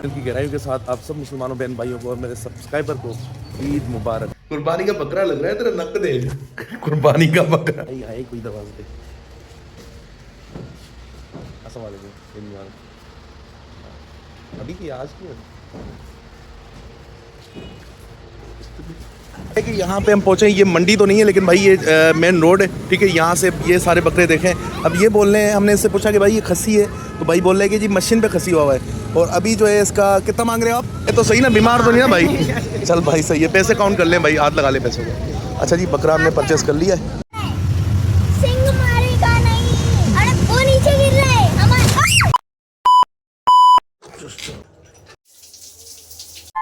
दिल की गहराइयों के साथ आप सब मुसलमानों बहन भाइयों को और मेरे सब्सक्राइबर को ईद मुबारक। कुर्बानी का बकरा लग रहा है तेरा, नक दे कुर्बानी का बकरा। आई कोई दरवाजे पे। अस्सलाम वालेकुम, ईद मुबारक। अभी की आज की है कि यहाँ पे हम पहुँचे। ये मंडी तो नहीं है लेकिन भाई ये मेन रोड है, ठीक है। यहाँ से ये सारे बकरे देखें। अब ये बोल रहे हैं, हमने इससे पूछा कि भाई ये खस्सी है, तो भाई बोल रहे हैं कि जी मशीन पे खस्सी हुआ है। और अभी जो है इसका कितना मांग रहे हो आप? ये तो सही ना, बीमार तो नहीं ना भाई? चल भाई सही है, पैसे काउंट कर लें भाई, हाथ लगा ले पैसे को। अच्छा जी, बकरा हमने परचेस कर लिया है। सिंह मारेगा नहीं, अरे वो नीचे गिर रहा है हमारा।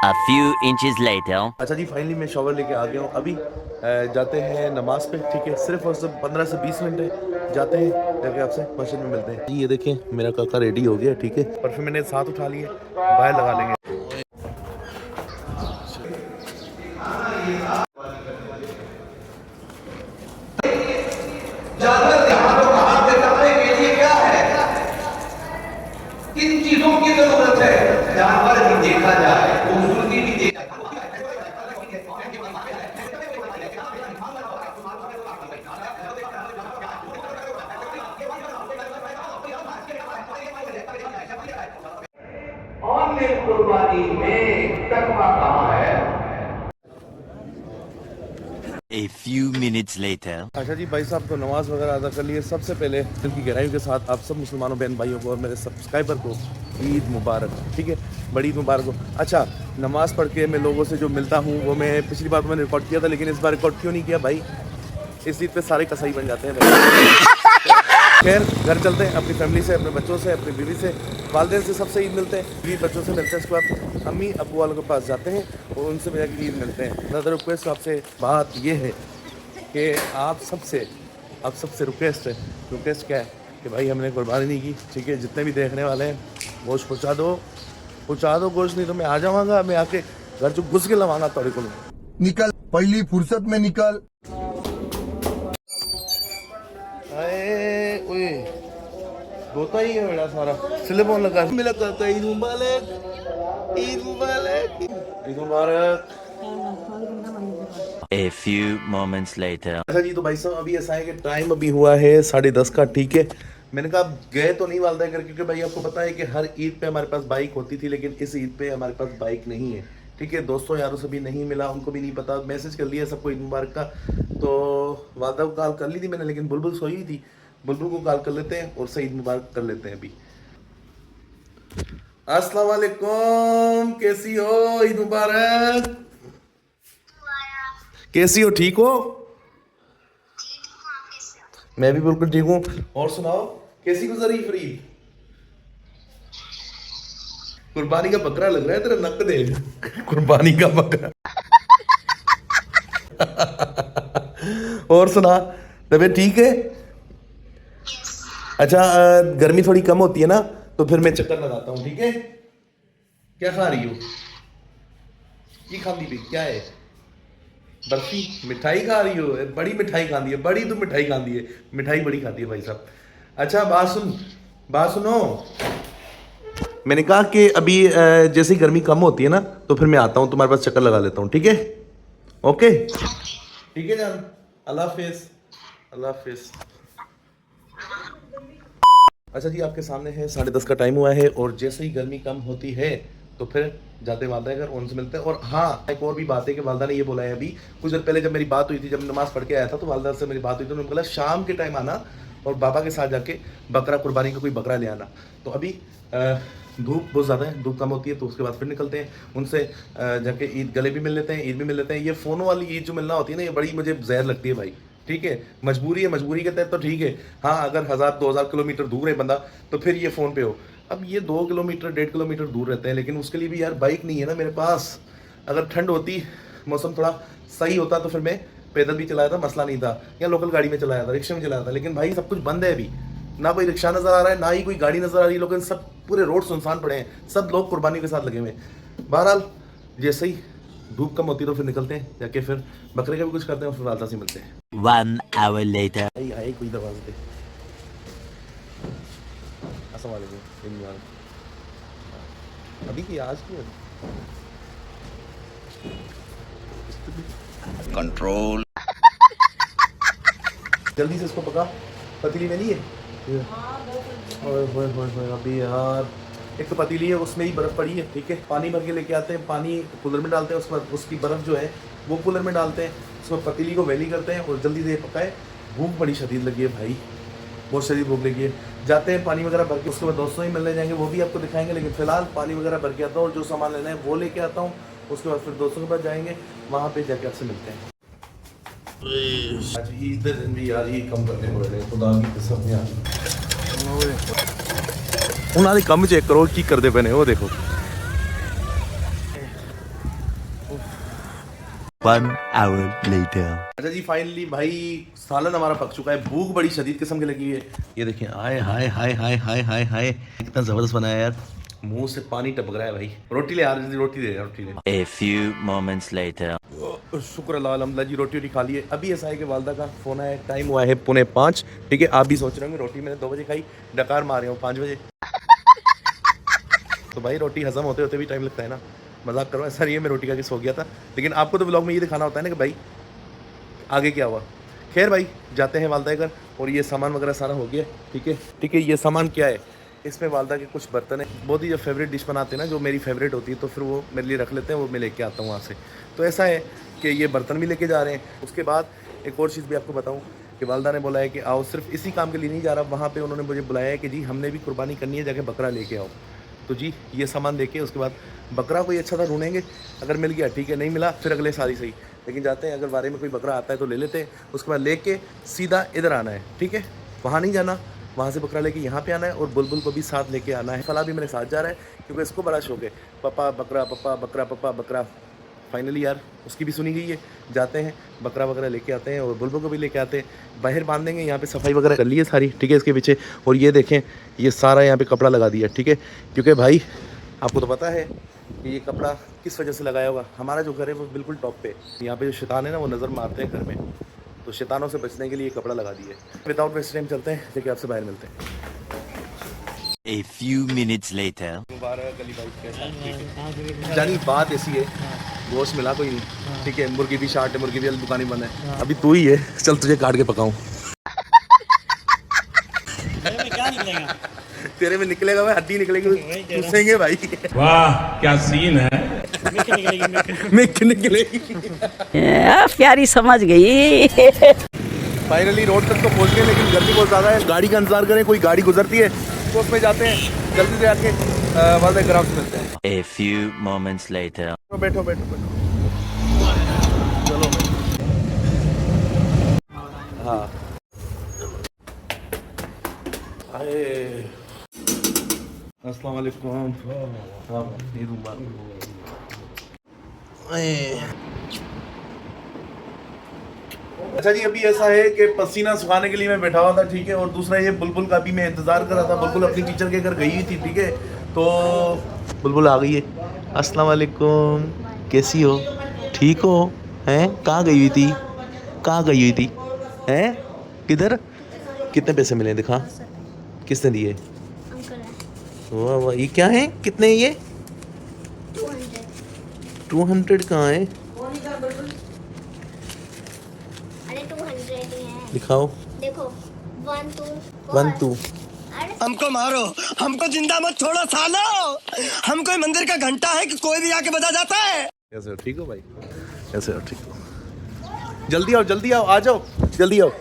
A few inches later. अच्छा जी, फाइनली मैं शॉवर लेके आ गया हूँ। अभी जाते हैं नमाज पे, ठीक है। सिर्फ और सिर्फ 15 से 20 मिनट है, जाते हैं, जाके आपसे मस्जिद में मिलते हैं जी। ये देखें मेरा काका रेडी हो गया, ठीक है। परफ्यूम मैंने साथ उठा लिए, बाहर लगा लेंगे। किन चीजों की जरूरत है? जानवर भी देखा जाए, खूबसूरती भी देखा जाए। ऑनलाइन कुर्बानी में तकवा कहाँ है? A few minutes later. अच्छा जी, भाई साहब तो नमाज वगैरह अदा कर लिए। सबसे पहले दिल की गहराइयों के साथ आप सब मुसलमानों बहन भाइयों को और मेरे सब्सक्राइबर को ईद मुबारक, ठीक है। बड़ी ईद मुबारक हो। अच्छा, नमाज पढ़ के मैं लोगों से जो मिलता हूँ वो मैं पिछली बार तो मैंने रिकॉर्ड किया था, लेकिन इस बार रिकॉर्ड क्यों नहीं किया भाई? इस ईद पे सारे कसाई बन जाते हैं भाई। खैर, घर चलते हैं अपनी फैमिली से, अपने बच्चों से, अपनी बीवी से, वालदेन से, सबसे ईद मिलते हैं। बीवी बच्चों से मिलते हैं, उसके बाद अम्मी अबू वालों के पास जाते हैं और उनसे मिला के ईद मिलते हैं। ज़्यादा रिक्वेस्ट आपसे बात ये है कि आप सबसे रिक्वेस्ट क्या है कि भाई हमने कुर्बानी नहीं की, ठीक है। जितने भी देखने वाले हैं गोश्त पहुँचा दो गोश्त, नहीं तो मैं आ जाऊँगा, मैं आके घर जो घुस के लवाऊंगा तोड़े को। निकल, पहली फुर्सत में निकल। ओए होता ही है मेरा सारा सिलेबोन लगा मिला करता। ईद मुबारक, ईद मुबारक, ईद मुबारक। A few moments later. अच्छा जी, तो भाई साहब अभी ऐसा है कि टाइम अभी हुआ है 10:30 का, ठीक है। मैंने कहा गए तो नहीं वालदा कर, क्योंकि भाई आपको पता है कि हर ईद पे हमारे पास बाइक होती थी, लेकिन इस ईद पे हमारे पास बाइक नहीं है, ठीक है। दोस्तों यारों से भी नहीं मिला, उनको भी नहीं पता। मैसेज कर लिया सबको ईद मुबारक का, तो वालदा को कॉल कर ली थी मैंने, लेकिन बुलबुल सोई हुई थी। बुलबुल को कॉल कर लेते हैं और से ईद मुबारक कर लेते हैं अभी। अस्सलाम वालेकुम, कैसी हो? ईद मुबारक। कैसी हो? ठीक हो? मैं भी बिल्कुल ठीक हूँ। और सुनाओ, कैसी गुजरी फ्री? कुर्बानी का बकरा लग रहा है तेरा, नक दे कुर्बानी का बकरा। और सुना, तबीयत ठीक है? अच्छा, गर्मी थोड़ी कम होती है ना, तो फिर मैं चक्कर लगाता हूँ, ठीक है। क्या खा रही हो? ये खाती भी क्या है? बर्फी, मिठाई खा रही हो? बड़ी मिठाई खाती है, बड़ी तो मिठाई खाती है, मिठाई बड़ी खाती है भाई साहब। अच्छा बात सुनो। मैंने कहा कि अभी जैसे ही गर्मी कम होती है ना, तो फिर मैं आता हूँ तुम्हारे पास, चक्कर लगा लेता हूँ, ठीक है। ओके, ठीक है जान, अल्लाह हाफिज, अल्लाह हाफिज। अच्छा जी, आपके सामने है 10:30 का टाइम हुआ है, और जैसे ही गर्मी कम होती है तो फिर जाते वालदा घर, उनसे मिलते हैं। और हाँ, एक और भी बात है कि वालदा ने ये बोला है, अभी कुछ देर पहले जब मेरी बात हुई थी, जब नमाज पढ़ के आया था, तो वालदा से मेरी बात हुई थी, उन्होंने बोला शाम के टाइम आना और बाबा के साथ जाके बकरा कुर्बानी का कोई बकरा ले आना। तो अभी धूप बहुत ज़्यादा है, धूप कम होती है, तो उसके बाद फिर निकलते हैं उनसे जाके ईद गले भी मिल लेते हैं, ईद भी मिल लेते हैं। ये फ़ोनों वाली ईद जो मिलना होती है ना, ये बड़ी मुझे जहर लगती है भाई, ठीक है। मजबूरी है, मजबूरी के तहत तो ठीक है। हाँ, अगर 1000-2000 किलोमीटर दूर है बंदा, तो फिर ये फ़ोन पे हो। अब ये 2 किलोमीटर 1.5 किलोमीटर दूर रहते हैं, लेकिन उसके लिए भी यार बाइक नहीं है ना मेरे पास। अगर ठंड होती, मौसम थोड़ा सही होता, तो फिर मैं पैदल भी चलाया था, मसला नहीं था, या लोकल गाड़ी में चलाया था, रिक्शा में चलाया था। लेकिन भाई सब कुछ बंद है अभी, ना कोई रिक्शा नज़र आ रहा है, ना ही कोई गाड़ी नज़र आ रही है। लोग सब पूरे रोड सुनसान पड़े हैं, सब लोग कुर्बानी के साथ लगे हुए हैं। बहरहाल जैसे ही धूप कम होती है तो फिर निकलते हैं, जाके फिर बकरे का भी कुछ करते हैं और फिर वालदा से मिलते हैं। 1 hour later. आई कोई दरवाजे पे। अस्सलाम वालेकुम, ईद मुबारक। अभी की आज की कंट्रोल। जल्दी से इसको पका। पतीली में नहीं है अभी यार, एक तो पतीली है उसमें ही बर्फ़ पड़ी है, ठीक है। पानी भर के लेके आते हैं, पानी कूलर में डालते हैं, उसके बाद उसकी बर्फ़ जो है वो कूलर में डालते हैं, उसमें पतीली को वैली करते हैं और जल्दी से पकाए। भूख बड़ी शदीद लगी है भाई, बहुत शदीद भूख लगी है। जाते हैं पानी वगैरह भर के, उसके बाद दोस्तों ही मिलने जाएंगे, वो भी आपको दिखाएंगे। लेकिन फिलहाल पानी वगैरह भर के आता हूँ और जो सामान लेना है वो लेके आता हूँ। उसके बाद फिर दोस्तों के पास जाएंगे, वहाँ पे जाके आपसे मिलते हैं। आज ईद दे दिन भी यार ये कम करने पड़ रहे हैं, खुदा की कसम यार। उन्होंने कम चेक करो की करते पे ने, वो देखो। One hour later. अच्छा जी, फाइनली भाई सालन हमारा पक चुका है। भूख बड़ी शदीद किस्म की लगी है। ये देखें, हाय हाय हाय हाय हाय हाय हाय, कितना ज़बरदस्त बनाया यार, मुंह से पानी टपक रहा है भाई। रोटी ले यार, रोटी दे, रोटी ले। A few moments later. शुक्र अल्लाह अल्हम्दुलिल्लाह जी, रोटी खा ली है। अभी ऐसा है कि वालदा का फ़ोन आया, टाइम हुआ है 4:45, ठीक है। आप भी सोच रहे होंगे रोटी मैंने 2 बजे खाई, डकार मारे हूँ 5 बजे। तो भाई रोटी हज़म होते होते भी टाइम लगता है ना, मजाक करो, ऐसा नहीं है मैं रोटी खा के सो गया था। लेकिन आपको तो व्लॉग में ये दिखाना होता है ना कि भाई आगे क्या हुआ। खैर भाई, जाते हैं वालदा घर और ये सामान वगैरह सारा हो गया, ठीक है। ठीक है, ये सामान क्या है, इसमें वालदा के कुछ बर्तन है, बहुत ही जो फेवरेट डिश बनाते हैं ना, जो मेरी फेवरेट होती है, तो फिर वो मेरे लिए रख लेते हैं, वो मैं लेके आता हूँ वहाँ से। तो ऐसा है कि ये बर्तन भी लेके जा रहे हैं। उसके बाद एक और चीज़ भी आपको बताऊँ कि वालदा ने बोला है कि आओ, सिर्फ इसी काम के लिए नहीं जा रहा, वहाँ पे उन्होंने मुझे बुलाया है कि जी हमने भी कुर्बानी करनी है, जाके बकरा लेके आओ। तो जी ये सामान लेके उसके बाद बकरा कोई अच्छा था ढूंढेंगे, अगर मिल गया ठीक है, नहीं मिला फिर अगले साल ही सही। लेकिन जाते हैं, अगर बारे में कोई बकरा आता है तो ले लेते हैं। उसके बाद लेके सीधा इधर आना है, ठीक है, वहाँ नहीं जाना, वहाँ से बकरा लेके यहाँ पे आना है और बुलबुल को भी साथ लेके आना है। फला भी मेरे साथ जा रहा है क्योंकि इसको बड़ा शौक है, पापा बकरा, पापा बकरा, पापा बकरा। फाइनली यार उसकी भी सुनी गई है। जाते हैं, बकरा वगैरह लेके आते हैं और बुलबुल को भी लेके आते हैं। बाहर बांध देंगे, यहाँ पे सफाई वगैरह कर ली है सारी, ठीक है, इसके पीछे। और ये देखें, ये सारा यहाँ पे कपड़ा लगा दिया, ठीक है, क्योंकि भाई आपको तो पता है कि ये कपड़ा किस वजह से लगाया होगा। हमारा जो घर है वो बिल्कुल टॉप पे, यहाँ पे जो शैतान है ना वो नज़र मारते हैं घर में, तो शैतानों से बचने के लिए कपड़ा लगा दिए। विदाउट वेस्ट टाइम चलते हैं, देखिए आपसे बाहर मिलते हैं। A few minutes later. मुबारक अली भाई, कैसा? जानी बात ऐसी है, गोश्त मिला कोई नहीं, ठीक है, मुर्गी भी शार्ट है, मुर्गी भी दुकानी बंद है, अभी तू ही है, चल तुझे काट के पकाऊं। क्या निकलेगा? तेरे में निकलेगा भाई, हड्डी निकलेगी, चूसेंगे भाई। वाह क्या सीन है। मिक निकलेगी। प्यारी समझ गई। फाइनली रोड तक तो पहुंच गए, लेकिन गर्मी बहुत ज़्यादा है। गाड़ी का इंतजार करें, कोई गाड़ी गुजरती है तो उसमें जाते हैं, जल्दी से आके वालदा ग्राउंड से मिलते हैं। A few moments later. बैठो बैठो बैठो, चलो। हाँ अस्सलाम वालेकुम। हाँ ईद मुबारक। अच्छा जी, अभी ऐसा है कि पसीना सुखाने के लिए मैं बैठा हुआ था, ठीक है, और दूसरा ये बुलबुल का भी मैं इंतज़ार कर रहा था। बुलबुल अपनी टीचर के घर गई हुई थी, ठीक है, तो बुलबुल आ गई है। अस्सलाम वालेकुम, कैसी हो, ठीक हो, हैं? कहाँ गई हुई थी, कहाँ गई हुई थी, हैं? किधर? कितने पैसे मिले दिखा, किसने दिए? वाह वाह, ये क्या है, कितने ये? 200 कहाँ है, अरे 200 ही है, दिखाओ। देखो 1 2। हमको मारो, हमको जिंदा मत छोड़ो सालो। हम कोई मंदिर का घंटा है कि कोई भी आके बजा जाता है। कैसे हो, ठीक हो भाई? कैसे हो, ठीक हो? जल्दी आओ, जल्दी आओ, आ जाओ, जल्दी आओ।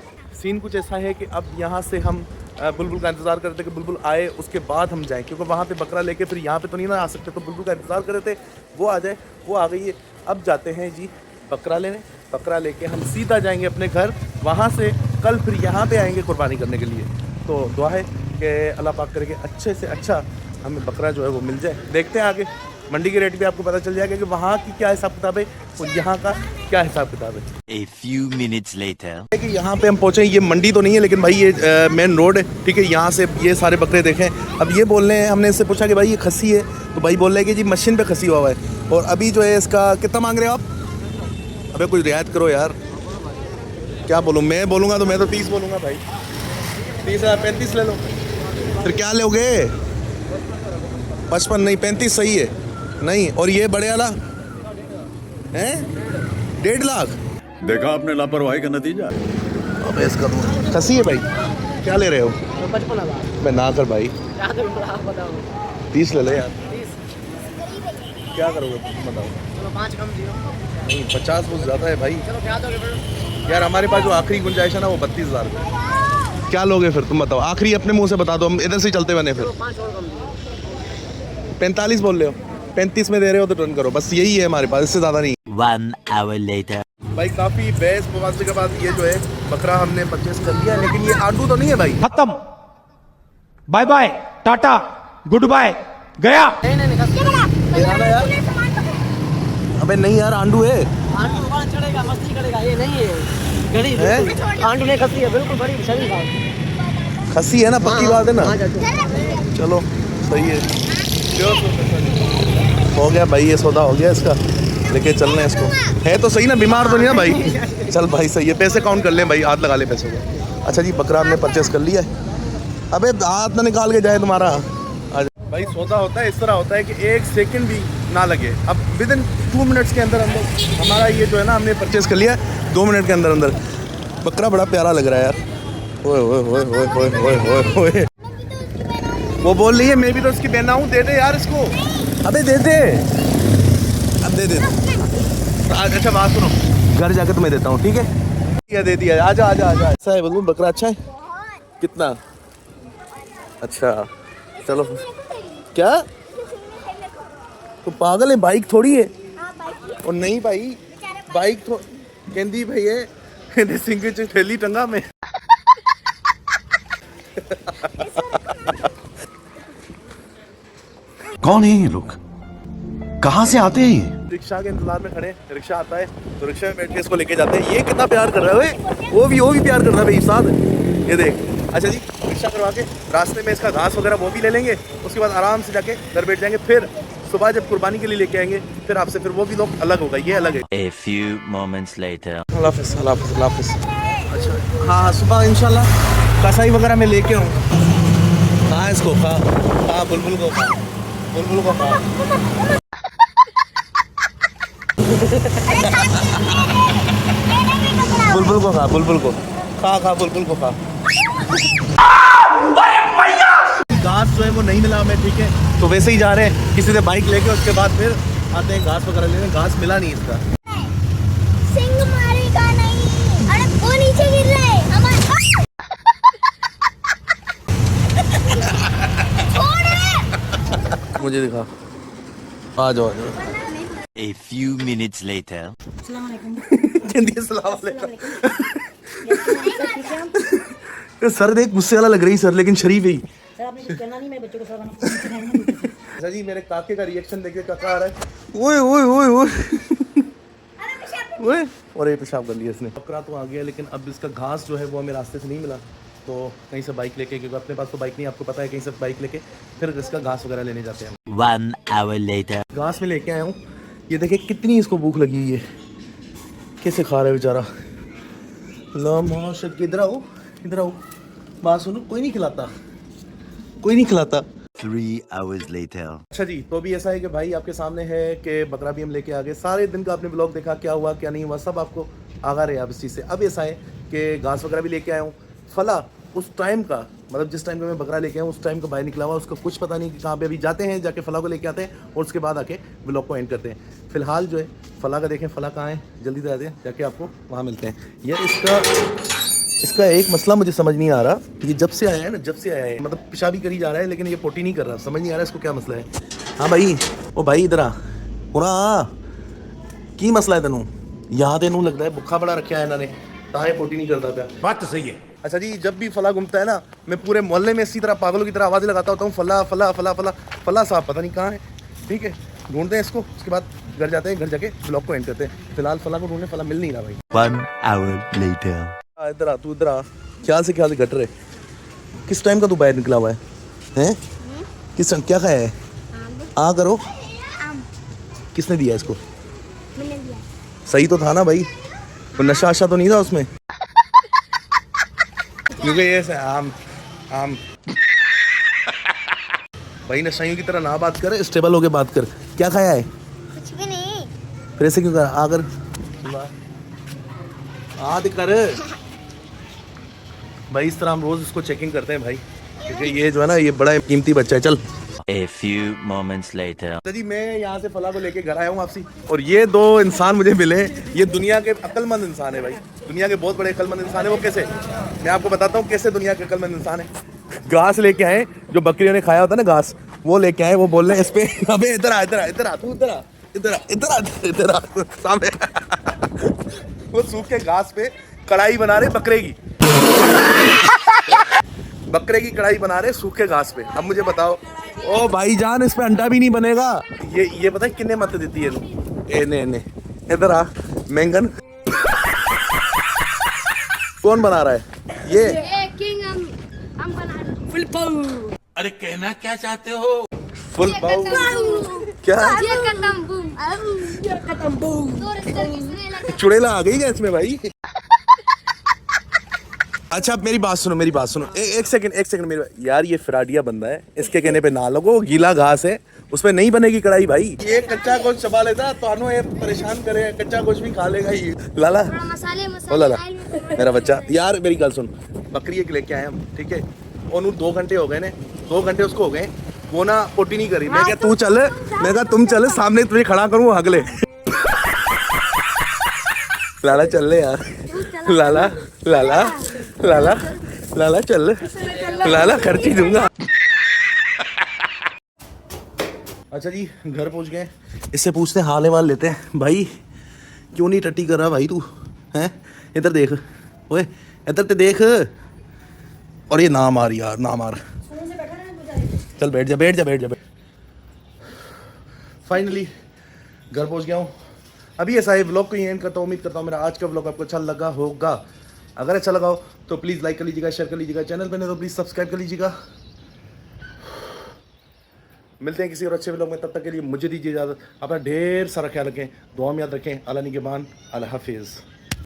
सीन कुछ ऐसा है कि अब यहाँ से हम बुलबुल का इंतज़ार कर रहे थे कि बुलबुल आए, उसके बाद हम जाएं, क्योंकि वहाँ पे बकरा लेके फिर यहाँ पे तो नहीं ना आ सकते, तो बुलबुल का इंतज़ार कर रहे थे, वो आ जाए, वो आ गई है। अब जाते हैं जी बकरा लेने, बकरा लेके हम सीधा जाएंगे अपने घर, वहाँ से कल फिर यहाँ पे आएंगे कुर्बानी करने के लिए। तो दुआ है कि अल्लाह पाक करके अच्छे से अच्छा हमें बकरा जो है वो मिल जाए। देखते हैं आगे मंडी के रेट भी आपको पता चल जाएगा कि वहाँ की क्या हिसाब किताब है और यहाँ का क्या हिसाब किताब है। A few minutes later. कि यहाँ पे हम पहुँचे, ये मंडी तो नहीं है लेकिन भाई ये मेन रोड है, ठीक है, यहाँ से ये सारे बकरे देखें। अब ये बोल रहे हैं, हमने इससे पूछा कि भाई ये खस्सी है, तो भाई बोल रहे हैं कि जी मशीन पे खस्सी हुआ है। और अभी जो है इसका कितना मांग रहे हो आप? अबे कुछ रियायत करो यार, क्या बोलूँ, मैं बोलूँगा तो मैं तो 30 बोलूँगा भाई, 30,000 35 ले लो, फिर क्या लोगे? 55 नहीं 35 सही है नहीं। और ये बड़े वाला है 1.5 लाख। देखा आपने लापरवाही का नतीजा। अबे इसका तो खसी है भाई। क्या ले रहे हो? 55 मैं ना कर भाई 30 ले ले यार। क्या करोगे तुम बताओ? चलो 5 कम दियो। नहीं 50 बहुत ज़्यादा है भाई चलो क्या दोगे फिर? यार। हमारे पास जो आखिरी गुंजाइश है ना वो 32,000 रुपये। क्या लोगे फिर तुम बताओ? आखिरी अपने मुंह से बता दो, हम इधर से चलते बने फिर। 5 और कम दियो। 45 बोल रहे हो, 35 में दे रहे हो तो टर्न करो, बस यही है हमारे पास, इससे ज़्यादा नहीं। 1 hour later. भाई काफ़ी बहस मुबासे के बाद ये जो है बकरा हमने परचेस कर लिया, लेकिन ये आंडू तो नहीं है भाई। खत्म, bye bye, tata, goodbye, गया। नहीं दिखाना यार। अबे नहीं यार, आंडू है। आंटू वहाँ चढ़ेगा, मस्ती करेगा, ये नहीं है गड़ी। आंटू नहीं खसी है, बिल्कुल बड़ी शरीर का खसी है ना, पक्की बात है ना। हाँ, जाओ। चलो सही है, हो गया भाई, ये सौदा हो गया इसका। लेके चलना है इसको। है तो सही ना, बीमार तो नहीं ना भाई? चल भाई सही है, पैसे काउंट कर लें भाई, हाथ लगा ले पैसे को। अच्छा जी, बकरा हमने परचेस कर लिया है। अबे हाथ ना निकाल के जाए तुम्हारा। भाई सौदा होता है इस तरह होता है कि 1 सेकंड भी ना लगे। अब विद इन 2 मिनट्स के अंदर अंदर हमारा ये जो है ना हमने परचेस कर लिया 2 मिनट के अंदर अंदर। बकरा बड़ा प्यारा लग रहा है यार। ओए ओए ओए ओए ओए ओए ओए ओए। वो बोल रही है मैं भी तो उसकी बहना हूँ, दे दे यार इसको। अबे दे दे, अब दे दे। अच्छा बात सुनो, घर जाकर तुम्हें देता हूँ, ठीक है? दे दिया, आजा आजा आजा। ऐसा है बोलूँ, बकरा अच्छा है? कितना? अच्छा चलो। क्या तो पागल है? बाइक थोड़ी है। और नहीं भाई, बाइक तो कहती भाई है सिंह च थैली टंगा में। कौन है ये लोग, कहाँ से आते हैं ये? रिक्शा के इंतजार में खड़े, रिक्शा आता है तो रिक्शा में बैठ के इसको लेके जाते हैं। ये कितना प्यार कर रहा है भाई, वो भी प्यार कर रहा है भाई साथ। ये देख। अच्छा जी, रिक्शा करवा के रास्ते में इसका घास वगैरह वो भी ले लेंगे, उसके बाद आराम से जाके घर बैठ जाएंगे। फिर सुबह जब कुर्बानी के लिए लेके आएंगे फिर आपसे, फिर वो भी लोग अलग होगा, ये अलग है। A few moments later. अल्लाह हाफ़िज़, अल्लाह हाफ़िज़, अल्लाह हाफ़िज़। अच्छा हाँ, सुबह इंशाल्लाह कसाई वगैरह में लेके आऊँ। हाँ इसको खा, हाँ बुलबुल को खा, बुलबुल को खा। बुलबुल को खा, बुलबुल को खा, बुलबुल को खा। घास जो है वो नहीं मिला हमें, ठीक है, तो वैसे ही जा रहे हैं किसी से बाइक लेके, उसके बाद फिर आते हैं घास वगैरह लेने। घास मिला नहीं इसका। सिंह मारेगा नहीं। अरे वो नीचे गिर रहा है मुझे दिखा, आ जाओ। A few minutes later. Sir देख, गुस्से वाला लग रही सर, लेकिन शरीफ है। सर आपने कुछ कहना नहीं, मैं बच्चों को सर अच्छा जी, मेरे काके का रिएक्शन देखिए, काका आ रहा है। ओए ओए ओए ओए ओए, और ये पेशाब कर लिया इसने। बकरा तो आ गया, लेकिन अब इसका घास जो है वो हमें रास्ते से नहीं मिला, तो कहीं से बाइक लेके, क्योंकि अपने पास तो बाइक नहीं, आपको पता है, कहीं से बाइक लेके फिर इसका घास वगैरह लेने जाते हैं। 1 hour later. घास में लेके आया हूँ। ये देखिए कितनी इसको भूख लगी हुई है, कैसे खा रहा है बेचारा। इधर आओ, इधर आओ, बात सुनो, कोई नहीं खिलाता, कोई नहीं खिलाता। 3 hours later. अच्छा जी, तो भी ऐसा है कि भाई आपके सामने है कि बकरा भी हम लेके आ गए। सारे दिन का आपने ब्लॉग देखा, क्या हुआ क्या नहीं हुआ, सब आपको आगा रहे आप इस चीज़ से। अब ऐसा है कि घास वगैरह भी लेके आया हूँ। फला उस टाइम का, मतलब जिस टाइम का मैं बकरा लेके आया हूँ उस टाइम का बाहर निकला हुआ, उसका कुछ पता नहीं कि कहाँ पे। अभी जाते हैं, जाके फला को लेके आते हैं और उसके बाद आके ब्लॉग को एंड करते हैं। फिलहाल जो है फला का देखें, फला कहाँ है, जल्दी से आते हैं, जाके आपको वहाँ मिलते हैं। यार इसका एक मसला मुझे समझ नहीं आ रहा, ये जब से आया है ना, जब से आया है, मतलब पेशाबी करी जा रहा है, लेकिन ये पोटी नहीं कर रहा, समझ नहीं आ रहा इसको क्या मसला है। हाँ भाई, ओ भाई इधर आ, की मसला है तेनू? यहाँ तेनू लगता है भुखा बड़ा रखा है इन्होंने, ताए पोटी नहीं करता पाया। बात तो सही है। अच्छा जी, जब भी फला घूमता है ना, मैं पूरे मोहल्ले में इसी तरह पागलों की तरह आवाज़ें लगाता होता हूँ, फला फला फला फला फला साहब पता नहीं कहाँ है, ठीक है, ढूंढते हैं इसको, उसके बाद घर जाते हैं, घर जाके ब्लॉग को एंड करते हैं। फिलहाल फला को ढूंढने, फला मिल नहीं रहा भाई। 1 hour later. इधर आ, तू इधर आ, ख्याल से घट रहे। किस टाइम का तू बाहर निकला हुआ है, हैं? किस टाइम क्या खाया है? आ करो, किसने दिया इसको? मैंने दिया। सही तो था ना भाई, तो नशा आशा तो नहीं था उसमें? क्योंकि ये आम भाई नशाइयों की तरह ना बात कर, स्टेबल होके बात कर। क्या खाया है? कुछ भी नहीं। फिर ऐसे क्यों कर? आकर आद कर भाई, इस तरह हम रोज इसको चेकिंग करते हैं भाई, क्योंकि ये जो है ना, ये बड़ा कीमती बच्चा है। चल A few moments later. जी, मैं यहाँ से फला को लेके घर आया हूँ वापसी, और ये दो इंसान मुझे मिले। ये दुनिया के अक्लमंद इंसान है भाई, दुनिया के बहुत बड़े अक्लमंद इंसान है। वो कैसे, मैं आपको बताता हूँ कैसे दुनिया के अक्लमंद इंसान है। घास लेके आए, जो बकरियों ने खाया होता है ना घास, वो लेके आए। वो बोल रहे हैं इस पे, अबे इधर आ, इधर आ, इधर आ, तू इधर आ, इधर आ, इधर आ, इधर आ सामने। वो सूखे घास पे कढ़ाई बना रहे बकरे की, बकरे की कढ़ाई बना रहे सूखे घास पे। अब मुझे बताओ, ओ भाईजान, इस पे अंडा भी नहीं बनेगा। ये पता है कितने मत देती है? ने इधर आ मैंगन। कौन बना रहा है ये? किंग हम बना रहे हैं। फुल पाऊ। अरे कहना क्या चाहते हो? फुल पाव क्या? ये कदम बूम। ये खत्म बूम। तो रिश्ते किसने लगा? चुड़ैला आ गई क्या इसमें भाई? अच्छा, अब मेरी बात सुनो, मेरी बात सुनो। एक सेकंड मेरी यार, ये फ्राडिया बंदा है, इसके कहने पे ना लगो। गीला घास है, उसमें नहीं बनेगी कढ़ाई भाई। ये कच्चा गोश्त चबा लेता तो ये परेशान करे, कच्चा गोश्त भी खा लेगा ये। लाला थोड़ा मसाले ओ लाला, ऑयल में मेरा बच्चा यार, मेरी गल सुन। बकरी एक लेके आए हम, ठीक है, और 2 घंटे हो गए ने, 2 घंटे उसको हो गए, वो ना पोटी नहीं करी। मैं क्या तू चल, मैं क्या तुम चल, सामने तुझे खड़ा करूँ हगले। लाला चल ले यार, लाला लाला लाला लाला चल, लाला खर्ची दूंगा। अच्छा जी, घर पहुंच गए। इससे पूछते हैं, हाल वाल लेते हैं। भाई क्यों नहीं टट्टी कर रहा भाई तू? हैं इधर देख, ओए इधर ते देख। और ये ना मार यार, ना मार। चल बैठ जा, बैठ जा, बैठ जा, बैठ। फाइनली घर पहुंच गया हूँ। अभी ऐसा है, व्लॉग को एंड करता हूँ। उम्मीद करता हूँ मेरा आज का व्लॉग आपको अच्छा लगा होगा। अगर अच्छा लगा हो तो प्लीज़ लाइक कर लीजिएगा, शेयर कर लीजिएगा। चैनल पर नहीं तो प्लीज़ सब्सक्राइब कर लीजिएगा। मिलते हैं किसी और अच्छे व्लॉग में, तब तक के लिए मुझे दीजिए इजाज़त। अपना ढेर सारा ख्याल रखें, दुआ में याद रखें। अल्लाह निगहबान, अल्लाह हाफिज़।